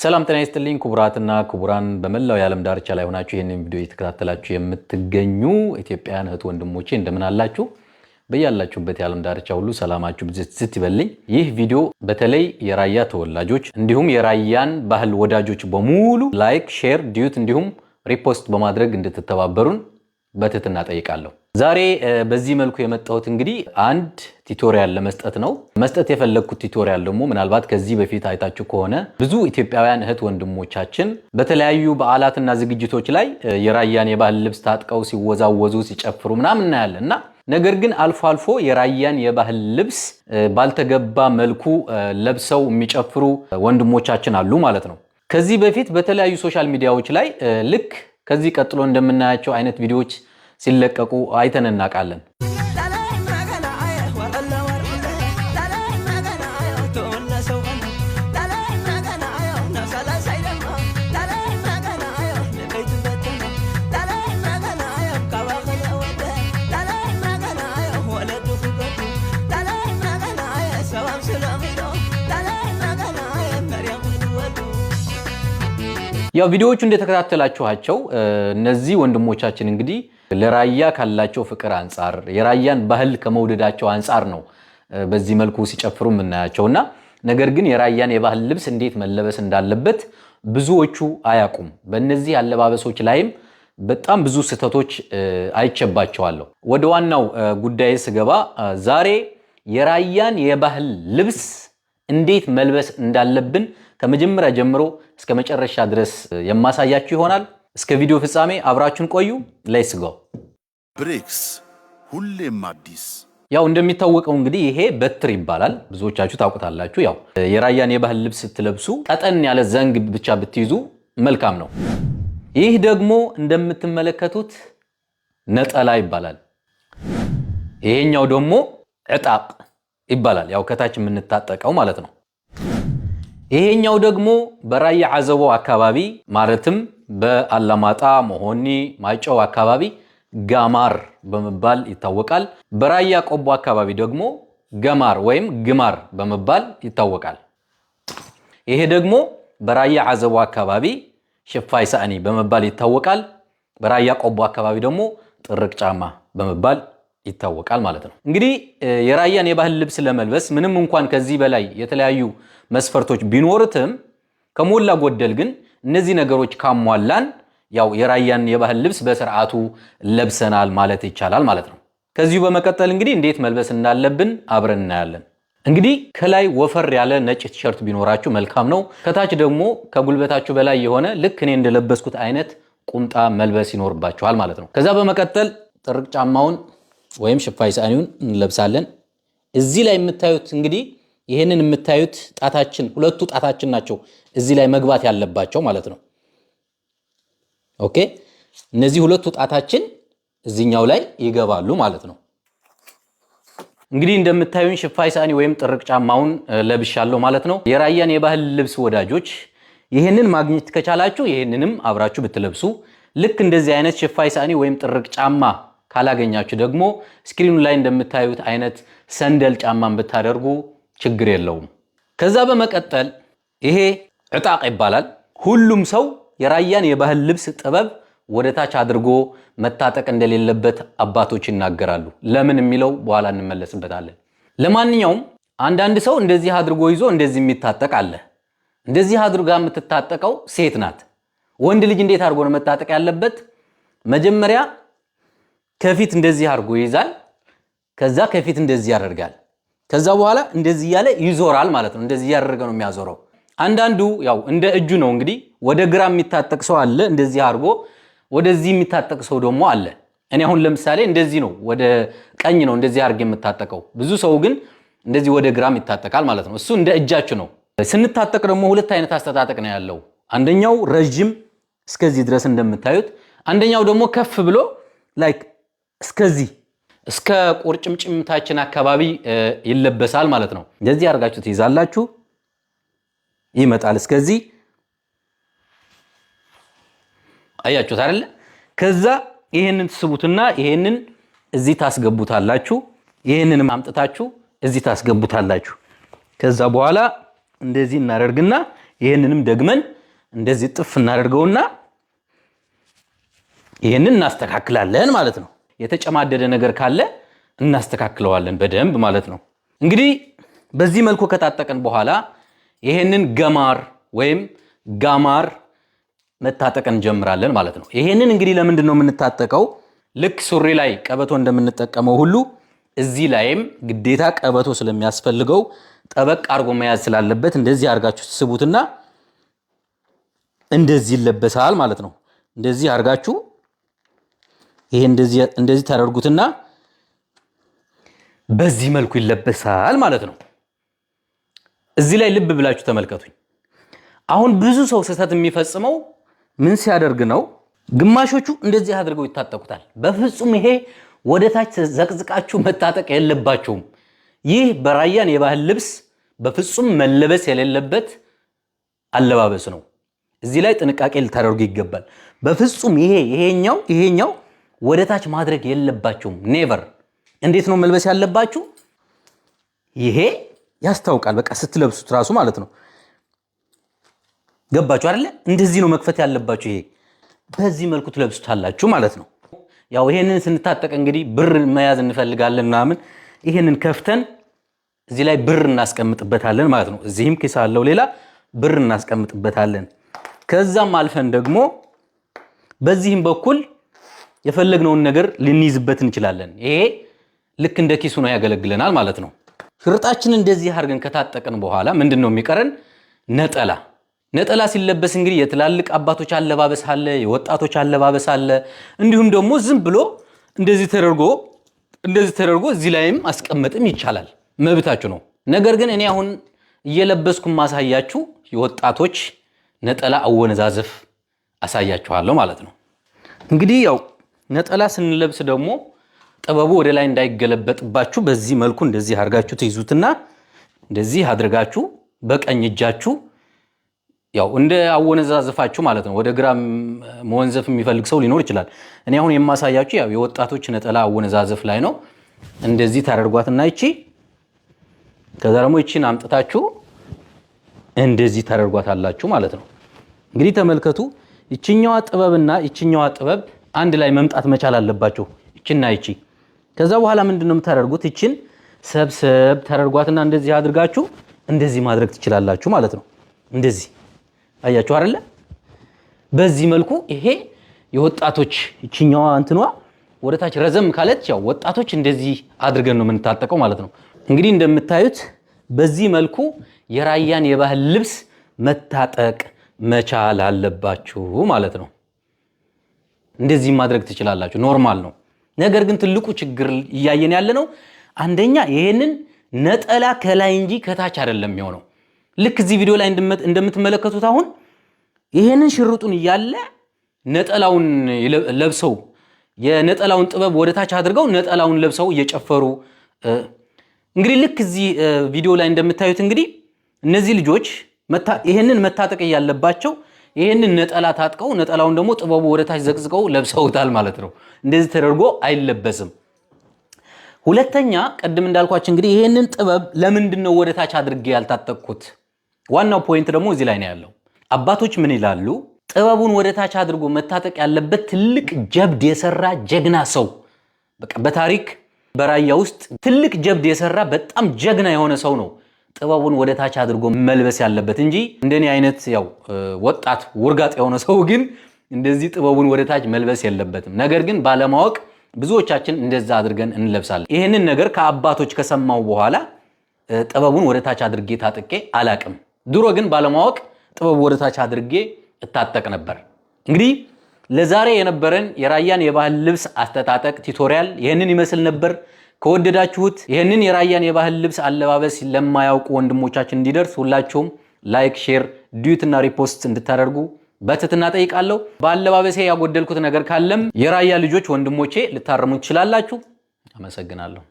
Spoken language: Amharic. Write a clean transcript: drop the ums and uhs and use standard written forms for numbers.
ሰላም ጤና ይስጥልኝ ክቡራትና ክቡራን በመላው የዓለም ዳርቻ ላይ ሆናችሁ ይሄንን ቪዲዮ እየተከታተላችሁ የምትገኙ ኢትዮጵያውያን እህት ወንድሞቼ እንደምን አላችሁ? በያላችሁበት የዓለም ዳርቻ ሁሉ ሰላማችሁ ብዝት ይበልኝ። ይህ ቪዲዮ በተለይ የራያ ተወላጆች እንዲሁም የራያን ባህል ወዳጆች በሙሉ ላይክ፣ ሼር፣ ዲዩት እንዲሁም ሪፖስት በማድረግ እንድትተባበሩን በትህትና ጠይቃለሁ። ዛሬ በዚህ መልኩ የመጣሁት እንግዲህ አንድ ቲዩቶሪያል ለመስጠት ነው። መስጠት የፈለኩት ቲዩቶሪያል ደግሞ ምናልባት ከዚህ በፊት አይታችሁ ከሆነ ብዙ ኢትዮጵያውያን እህት ወንድሞቻችን በተለያዩ በዓላትና ዝግጅቶች ላይ የራያን የባህል ልብስ ታጥቀው ሲወዛወዙ ሲጨፍሩ ምናምን እናያለንና ነገር ግን አልፎ አልፎ የራያን የባህል ልብስ ባልተገባ መልኩ ለብሰው የሚጨፍሩ ወንድሞቻችን አሉ ማለት ነው። ከዚህ በፊት በተለያዩ ሶሻል ሚዲያዎች ላይ ልክ ከዚህ ቀጥሎ እንደምናያቸው አይነት ቪዲዮዎች ሲለቀቁ አይተን እናውቃለን። ያው ቪዲዮዎቹ እንደተከታተላችኋቸው እነዚህ ወንድሞቻችን እንግዲህ ለራያ ካላቸው ፍቅር አንፃር የራያን ባህል ከመውደዳቸው አንፃር ነው በዚህ መልኩ ሲጨፍሩ የምናያቸውና ነገር ግን የራያን የባህል ልብስ እንዴት መለበስ እንዳለበት ብዙዎቹ አያውቁም። በእነዚህ አለባበሶች ላይም በጣም ብዙ ስህተቶች አይቸባቸዋለሁ። ወደ ዋናው ጉዳይ ስገባ ዛሬ የራያን የባህል ልብስ እንዴት መልበስ እንዳለብን ከመጀመሪያ ጀምሮ እስከ መጨረሻ ድረስ የማሳያችሁ ይሆናል። እስከ ቪዲዮ ፍጻሜ አብራችሁን ቆዩ። ሌትስ ጎ። ብሬክስ ሁሌም አዲስ። ያው እንደሚታወቀው እንግዲህ ይሄ በትር ይባላል። ብዙዎቻችሁ ታውቁታላችሁ። ያው የራያን የባህል ልብስ ስትለብሱ ቀጠን ያለ ዘንግ ብቻ ብትይዙ መልካም ነው። ይህ ደግሞ እንደምትመለከቱት ነጠላ ይባላል። ይሄኛው ደግሞ ዕጣቅ ይባላል። ያው ከታች የምንታጠቀው ማለት ነው። ይሄኛው ደግሞ በራያ አዘቦ አካባቢ ማለትም በአላማጣ መሆኒ ማይጨው አካባቢ ጋማር በመባል ይታወቃል። በራያ ቆቦ አካባቢ ደግሞ ገማር ወይም ግማር በመባል ይታወቃል። ይሄ ደግሞ በራያ አዘቦ አካባቢ ሽፋይ ሳኒ በመባል ይታወቃል። በራያ ቆቦ አካባቢ ደግሞ ጥርቅ ጫማ በመባል ይታወቃል ማለት ነው። እንግዲህ የራያን የባህል ልብስ ለመልበስ ምንም እንኳን ከዚህ በላይ የተለያዩ መስፈርቶች ቢኖርትም ከሞላ ጎደል ግን እነዚህ ነገሮች ካሟላን ያው የራያን የባህል ልብስ በስርዓቱ ለብሰናል ማለት ይቻላል ማለት ነው። ከዚሁ በመቀጠል እንግዲህ እንዴት መልበስ እንዳለብን አብረን እናያለን። እንግዲህ ከላይ ወፈር ያለ ነጭ ቲሸርት ቢኖራችሁ መልካም ነው። ከታች ደግሞ ከጉልበታችሁ በላይ የሆነ ልክ እኔ እንደለበስኩት አይነት ቁምጣ መልበስ ይኖርባችኋል ማለት ነው። ከዛ በመቀጠል ጥርቅ ጫማውን ወይም ሽፋይ ሳኒውን እንለብሳለን። እዚህ ላይ የምታዩት እንግዲህ ይሄንን የምታዩት ጣታችን ሁለቱ ጣታችን ናቸው እዚህ ላይ መግባት ያለባቸው ማለት ነው። ኦኬ እነዚህ ሁለቱ ጣታችን እዚህኛው ላይ ይገባሉ ማለት ነው። እንግዲህ እንደምታዩን ሽፋይ ሳኒ ወይም ጥርቅ ጫማውን ለብሻለሁ ማለት ነው። የራያን የባህል ልብስ ወዳጆች ይሄንን ማግኘት ከቻላችሁ ይሄንንም አብራችሁ ብትለብሱ፣ ልክ እንደዚህ አይነት ሽፋይ ሳኒ ወይም ጥርቅ ጫማ ካላገኛችሁ ደግሞ ስክሪኑ ላይ እንደምታዩት አይነት ሰንደል ጫማን ብታደርጉ ችግር የለውም። ከዛ በመቀጠል ይሄ ዕጣቅ ይባላል። ሁሉም ሰው የራያን የባህል ልብስ ጥበብ ወደ ታች አድርጎ መታጠቅ እንደሌለበት አባቶች ይናገራሉ። ለምን የሚለው በኋላ እንመለስበታለን። ለማንኛውም አንዳንድ ሰው እንደዚህ አድርጎ ይዞ እንደዚህ የሚታጠቅ አለ። እንደዚህ አድርጋ የምትታጠቀው ሴት ናት። ወንድ ልጅ እንዴት አድርጎ ነው መታጠቅ ያለበት? መጀመሪያ ከፊት እንደዚህ አድርጎ ይይዛል። ከዛ ከፊት እንደዚህ ያደርጋል። ከዛ በኋላ እንደዚህ ያለ ይዞራል ማለት ነው። እንደዚህ ያደረገ ነው የሚያዞረው። አንዳንዱ ያው እንደ እጁ ነው እንግዲህ ወደ ግራ የሚታጠቅ ሰው አለ፣ እንደዚህ አድርጎ ወደዚህ የሚታጠቅ ሰው ደግሞ አለ። እኔ አሁን ለምሳሌ እንደዚህ ነው፣ ወደ ቀኝ ነው እንደዚህ አድርጌ የምታጠቀው። ብዙ ሰው ግን እንደዚህ ወደ ግራም ይታጠቃል ማለት ነው። እሱ እንደ እጃችሁ ነው። ስንታጠቅ ደግሞ ሁለት አይነት አስተጣጠቅ ነው ያለው። አንደኛው ረጅም እስከዚህ ድረስ እንደምታዩት፣ አንደኛው ደግሞ ከፍ ብሎ ላይክ እስከዚህ እስከ ቁርጭምጭምታችን አካባቢ ይለበሳል ማለት ነው። እንደዚህ አድርጋችሁ ትይዛላችሁ፣ ይመጣል እስከዚህ። አያችሁት አይደል? ከዛ ይሄንን ትስቡትና ይሄንን እዚህ ታስገቡታላችሁ፣ ይሄንንም አምጥታችሁ እዚህ ታስገቡታላችሁ። ከዛ በኋላ እንደዚህ እናደርግና ይሄንንም ደግመን እንደዚህ ጥፍ እናደርገውና ይሄንን እናስተካክላለን ማለት ነው። የተጨማደደ ነገር ካለ እናስተካክለዋለን በደንብ ማለት ነው። እንግዲህ በዚህ መልኩ ከታጠቀን በኋላ ይሄንን ገማር ወይም ጋማር መታጠቅ እንጀምራለን ማለት ነው። ይሄንን እንግዲህ ለምንድን ነው የምንታጠቀው? ልክ ሱሪ ላይ ቀበቶ እንደምንጠቀመው ሁሉ እዚህ ላይም ግዴታ ቀበቶ ስለሚያስፈልገው ጠበቅ አድርጎ መያዝ ስላለበት እንደዚህ አድርጋችሁ ትስቡትና እንደዚህ ይለበሳል ማለት ነው። እንደዚህ አድርጋችሁ ይሄ እንደዚህ ታደርጉትና በዚህ መልኩ ይለበሳል ማለት ነው። እዚህ ላይ ልብ ብላችሁ ተመልከቱኝ። አሁን ብዙ ሰው ስህተት የሚፈጽመው ምን ሲያደርግ ነው? ግማሾቹ እንደዚህ አድርገው ይታጠቁታል። በፍጹም ይሄ ወደታች ዘቅዝቃችሁ መታጠቅ የለባችሁም። ይህ በራያን የባህል ልብስ በፍጹም መለበስ የሌለበት አለባበስ ነው። እዚህ ላይ ጥንቃቄ ልታደርጉ ይገባል። በፍጹም ይሄኛው ወደታች ማድረግ የለባችሁም። ኔቨር። እንዴት ነው መልበስ ያለባችሁ? ይሄ ያስታውቃል። በቃ ስትለብሱት ራሱ ማለት ነው። ገባችሁ አይደለ? እንደዚህ ነው መክፈት ያለባችሁ። ይሄ በዚህ መልኩ ትለብሱታላችሁ ማለት ነው። ያው ይሄንን ስንታጠቅ እንግዲህ ብር መያዝ እንፈልጋለን ምናምን፣ ይሄንን ከፍተን እዚህ ላይ ብር እናስቀምጥበታለን ማለት ነው። እዚህም ኪስ አለው ሌላ ብር እናስቀምጥበታለን። ከዛም አልፈን ደግሞ በዚህም በኩል የፈለግነውን ነገር ልንይዝበት እንችላለን። ይሄ ልክ እንደ ኪሱ ነው ያገለግለናል ማለት ነው። ሽርጣችንን እንደዚህ አድርገን ከታጠቅን በኋላ ምንድነው የሚቀረን? ነጠላ ሲለበስ እንግዲህ የትላልቅ አባቶች አለባበስ አለ፣ የወጣቶች አለባበስ አለ። እንዲሁም ደግሞ ዝም ብሎ እንደዚህ ተደርጎ እዚህ ላይም አስቀመጥም ይቻላል፣ መብታችሁ ነው። ነገር ግን እኔ አሁን እየለበስኩ ማሳያችሁ የወጣቶች ነጠላ አወነዛዘፍ አሳያችኋለሁ ማለት ነው። እንግዲህ ያው ነጠላ ስንለብስ ደግሞ ጥበቡ ወደ ላይ እንዳይገለበጥባችሁ በዚህ መልኩ እንደዚህ አድርጋችሁ ትይዙትና እንደዚህ አድርጋችሁ በቀኝ እጃችሁ ያው እንደ አወነዛዘፋችሁ ማለት ነው። ወደ ግራ መወንዘፍ የሚፈልግ ሰው ሊኖር ይችላል። እኔ አሁን የማሳያችሁ ያው የወጣቶች ነጠላ አወነዛዘፍ ላይ ነው። እንደዚህ ታደርጓትና ከዛ ደግሞ ይቺን አምጥታችሁ እንደዚህ ታደርጓታላችሁ ማለት ነው። እንግዲህ ተመልከቱ። ይችኛዋ ጥበብና ይችኛዋ ጥበብ አንድ ላይ መምጣት መቻል አለባችሁ። ይችና ይቺ። ከዛ በኋላ ምንድነው የምታደርጉት? ይችን ሰብሰብ ታደርጓትና እንደዚህ አድርጋችሁ እንደዚህ ማድረግ ትችላላችሁ ማለት ነው። እንደዚህ አያችሁ አይደለ? በዚህ መልኩ ይሄ የወጣቶች ይችኛዋ እንትኗ ወደታች ረዘም ካለች ያው ወጣቶች እንደዚህ አድርገን ነው የምንታጠቀው ማለት ነው። እንግዲህ እንደምታዩት በዚህ መልኩ የራያን የባህል ልብስ መታጠቅ መቻል አለባችሁ ማለት ነው። እንደዚህ ማድረግ ትችላላችሁ፣ ኖርማል ነው። ነገር ግን ትልቁ ችግር እያየን ያለ ነው። አንደኛ ይሄንን ነጠላ ከላይ እንጂ ከታች አይደለም የሚሆነው። ልክ እዚህ ቪዲዮ ላይ እንደምትመለከቱት አሁን ይሄንን ሽርጡን እያለ ነጠላውን ለብሰው የነጠላውን ጥበብ ወደታች አድርገው ነጠላውን ለብሰው እየጨፈሩ እንግዲህ ልክ እዚህ ቪዲዮ ላይ እንደምታዩት እንግዲህ እነዚህ ልጆች ይሄንን መታጠቅ ያለባቸው ይሄንን ነጠላ ታጥቀው ነጠላውን ደግሞ ጥበቡ ወደታች ዘቅዝቀው ለብሰውታል ማለት ነው። እንደዚህ ተደርጎ አይለበስም። ሁለተኛ ቀድም እንዳልኳችሁ እንግዲህ ይሄንን ጥበብ ለምንድነው ወደታች አድርጌ ያልታጠቅኩት? ዋናው ፖይንት ደግሞ እዚህ ላይ ነው ያለው። አባቶች ምን ይላሉ? ጥበቡን ወደታች አድርጎ መታጠቅ ያለበት ትልቅ ጀብድ የሰራ ጀግና ሰው፣ በቃ በታሪክ በራያ ውስጥ ትልቅ ጀብድ የሰራ በጣም ጀግና የሆነ ሰው ነው ጥበቡን ወደታች አድርጎ መልበስ ያለበት እንጂ እንደኔ አይነት ያው ወጣት ውርጋጥ የሆነ ሰው ግን እንደዚህ ጥበቡን ወደታች መልበስ የለበትም። ነገር ግን ባለማወቅ ብዙዎቻችን እንደዛ አድርገን እንለብሳለን። ይሄንን ነገር ከአባቶች ከሰማው በኋላ ጥበቡን ወደታች አድርጌ ታጥቄ አላቅም። ድሮ ግን ባለማወቅ ጥበቡ ወደታች አድርጌ እታጠቅ ነበር። እንግዲህ ለዛሬ የነበረን የራያን የባህል ልብስ አስተጣጠቅ ቱቶሪያል ይሄንን ይመስል ነበር። ከወደዳችሁት ይሄንን የራያን የባህል ልብስ አለባበስ ለማያውቁ ወንድሞቻችን እንዲደርስ ሁላችሁም ላይክ፣ ሼር፣ ዲዩት እና ሪፖስት እንድታደርጉ በትህትና ጠይቃለሁ። በአለባበሴ ያጎደልኩት ነገር ካለም የራያ ልጆች ወንድሞቼ ልታረሙ ትችላላችሁ። አመሰግናለሁ።